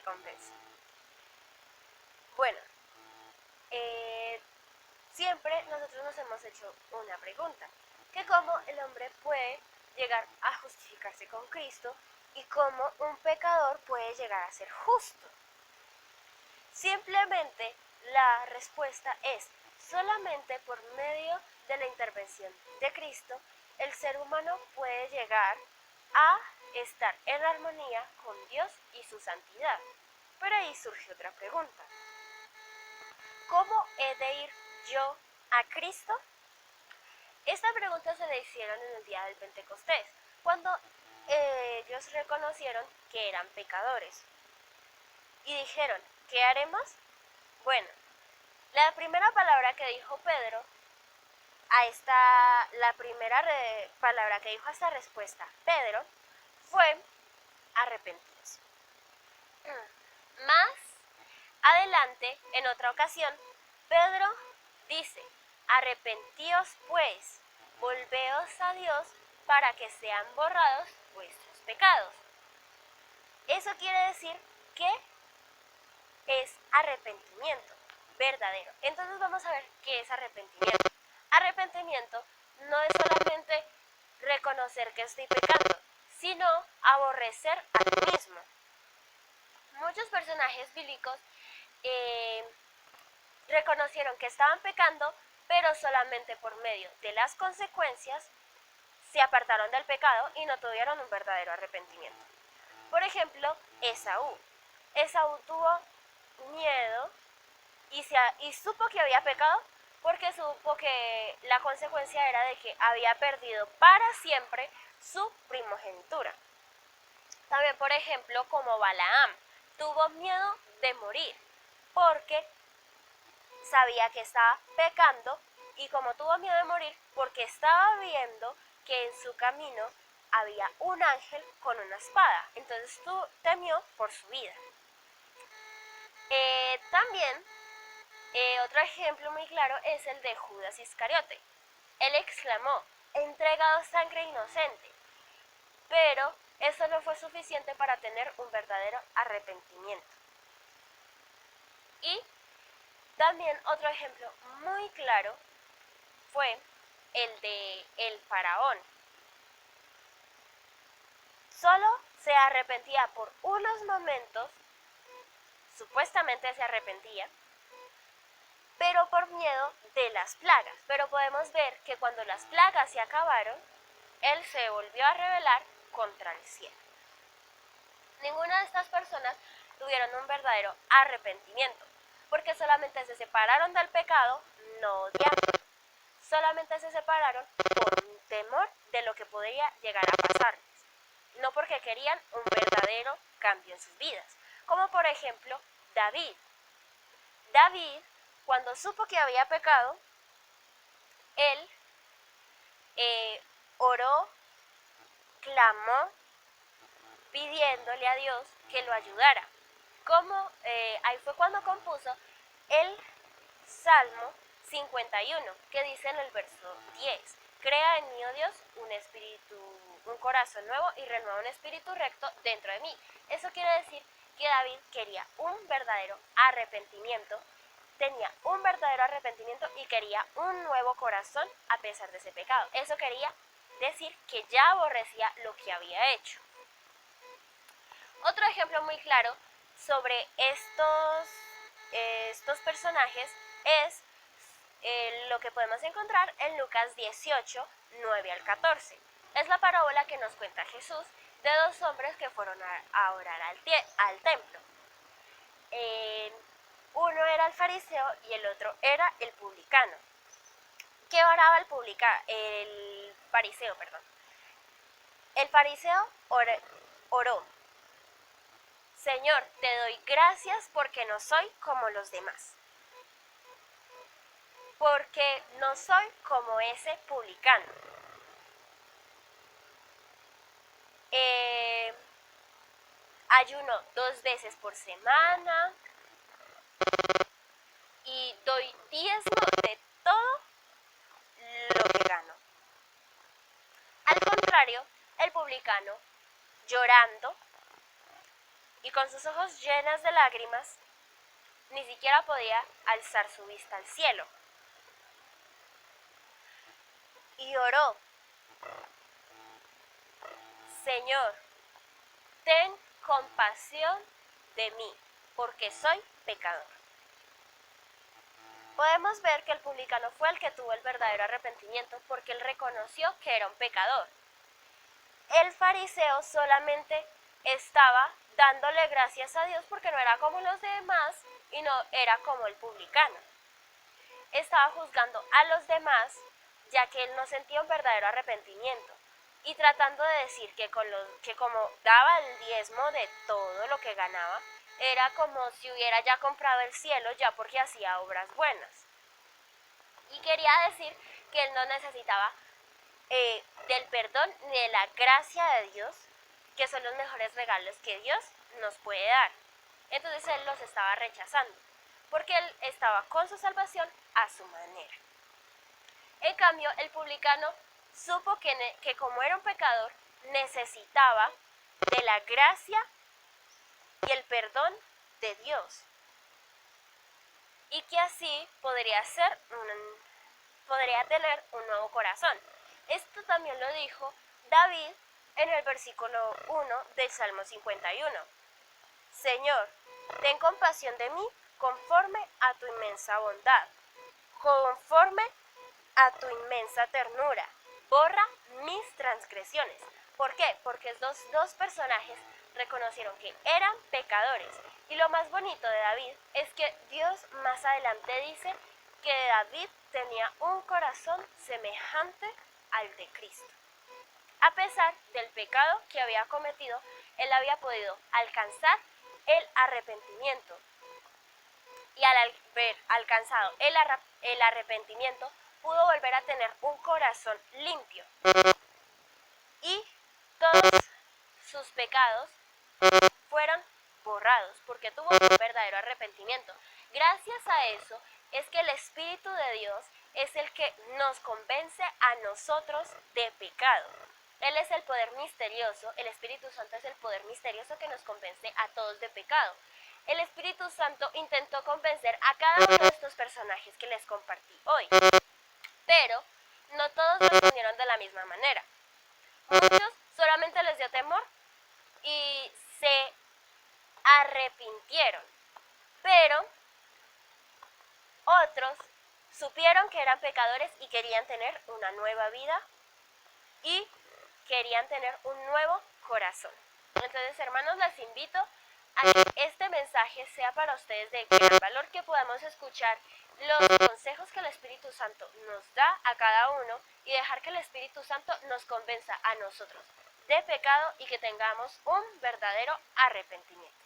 recompensa. Bueno, eh, siempre nosotros nos hemos hecho una pregunta, que cómo el hombre puede llegar a justificarse con Cristo y cómo un pecador puede llegar a ser justo. Simplemente la respuesta es solamente por medio de la intervención de Cristo el ser humano puede llegar a estar en armonía con Dios y su santidad. Pero ahí surge otra pregunta. ¿Cómo he de ir yo a Cristo? Esta pregunta se le hicieron en el día del Pentecostés, cuando ellos reconocieron que eran pecadores. Y dijeron, ¿qué haremos? Bueno, la primera palabra que dijo Pedro, la primera palabra que dijo a esta respuesta Pedro, fue arrepentidos. Más adelante, en otra ocasión, Pedro dice, arrepentíos pues, volveos a Dios para que sean borrados vuestros pecados. Eso quiere decir que es arrepentimiento verdadero. Entonces vamos a ver qué es arrepentimiento. Arrepentimiento no es solamente reconocer que estoy pecando, sino aborrecer a mí mismo. Muchos personajes bíblicos reconocieron que estaban pecando, pero solamente por medio de las consecuencias se apartaron del pecado y no tuvieron un verdadero arrepentimiento. Por ejemplo, Esaú. Esaú tuvo miedo y supo que había pecado porque supo que la consecuencia era de que había perdido para siempre su primogenitura. También, por ejemplo, como Balaam, tuvo miedo de morir porque sabía que estaba pecando y como tuvo miedo de morir porque estaba viendo que en su camino había un ángel con una espada, entonces temió por su vida. También otro ejemplo muy claro es el de Judas Iscariote. Él exclamó, he entregado sangre inocente, pero eso no fue suficiente para tener un verdadero arrepentimiento. Y también otro ejemplo muy claro fue el de el faraón. Solo se arrepentía por unos momentos, supuestamente se arrepentía, pero por miedo de las plagas. Pero podemos ver que cuando las plagas se acabaron, él se volvió a rebelar contra el cielo. Ninguna de estas personas tuvieron un verdadero arrepentimiento, porque solamente se separaron del pecado, no de amor. Solamente se separaron por un temor de lo que podría llegar a pasarles, no porque querían un verdadero cambio en sus vidas. Como por ejemplo David. David, cuando supo que había pecado, él oró, clamó, pidiéndole a Dios que lo ayudara. Ahí fue cuando compuso el Salmo 51, que dice en el verso 10, crea en mí, oh Dios, un corazón nuevo y renueva un espíritu recto dentro de mí. Eso quiere decir que David quería un verdadero arrepentimiento, tenía un verdadero arrepentimiento y quería un nuevo corazón a pesar de ese pecado. Eso quería decir que ya aborrecía lo que había hecho. Otro ejemplo muy claro sobre estos personajes es lo que podemos encontrar en Lucas 18, 9 al 14. Es la parábola que nos cuenta Jesús de dos hombres que fueron a orar al templo. Uno era el fariseo y el otro era el publicano. ¿Qué oraba el fariseo? El fariseo oró. Señor, te doy gracias porque no soy como los demás. Porque no soy como ese publicano. Ayuno 2 veces por semana y doy diezmo de todo lo que gano. Al contrario, el publicano, llorando, y con sus ojos llenos de lágrimas, ni siquiera podía alzar su vista al cielo. Y oró: Señor, ten compasión de mí, porque soy pecador. Podemos ver que el publicano fue el que tuvo el verdadero arrepentimiento porque él reconoció que era un pecador. El fariseo solamente estaba dándole gracias a Dios porque no era como los demás y no era como el publicano. Estaba juzgando a los demás ya que él no sentía un verdadero arrepentimiento y tratando de decir que como daba el diezmo de todo lo que ganaba, era como si hubiera ya comprado el cielo ya porque hacía obras buenas. Y quería decir que él no necesitaba del perdón ni de la gracia de Dios, que son los mejores regalos que Dios nos puede dar. Entonces él los estaba rechazando, porque él estaba con su salvación a su manera. En cambio, el publicano supo que como era un pecador, necesitaba de la gracia y el perdón de Dios. Y que así podría tener un nuevo corazón. Esto también lo dijo David en el versículo 1 del Salmo 51. Señor, ten compasión de mí conforme a tu inmensa bondad, conforme a tu inmensa ternura. Borra mis transgresiones. ¿Por qué? Porque estos dos personajes reconocieron que eran pecadores. Y lo más bonito de David es que Dios más adelante dice que David tenía un corazón semejante al de Cristo. A pesar del pecado que había cometido, él había podido alcanzar el arrepentimiento. Y al haber alcanzado el arrepentimiento, pudo volver a tener un corazón limpio. Y todos sus pecados fueron borrados porque tuvo un verdadero arrepentimiento. Gracias a eso es que el Espíritu de Dios es el que nos convence a nosotros de pecado. Él es el poder misterioso, el Espíritu Santo es el poder misterioso que nos convence a todos de pecado. El Espíritu Santo intentó convencer a cada uno de estos personajes que les compartí hoy, pero no todos respondieron de la misma manera. Muchos solamente les dio temor y se arrepintieron, pero otros supieron que eran pecadores y querían tener una nueva vida y querían tener un nuevo corazón. Entonces, hermanos, les invito a que este mensaje sea para ustedes de gran valor, que podamos escuchar los consejos que el Espíritu Santo nos da a cada uno y dejar que el Espíritu Santo nos convenza a nosotros de pecado y que tengamos un verdadero arrepentimiento.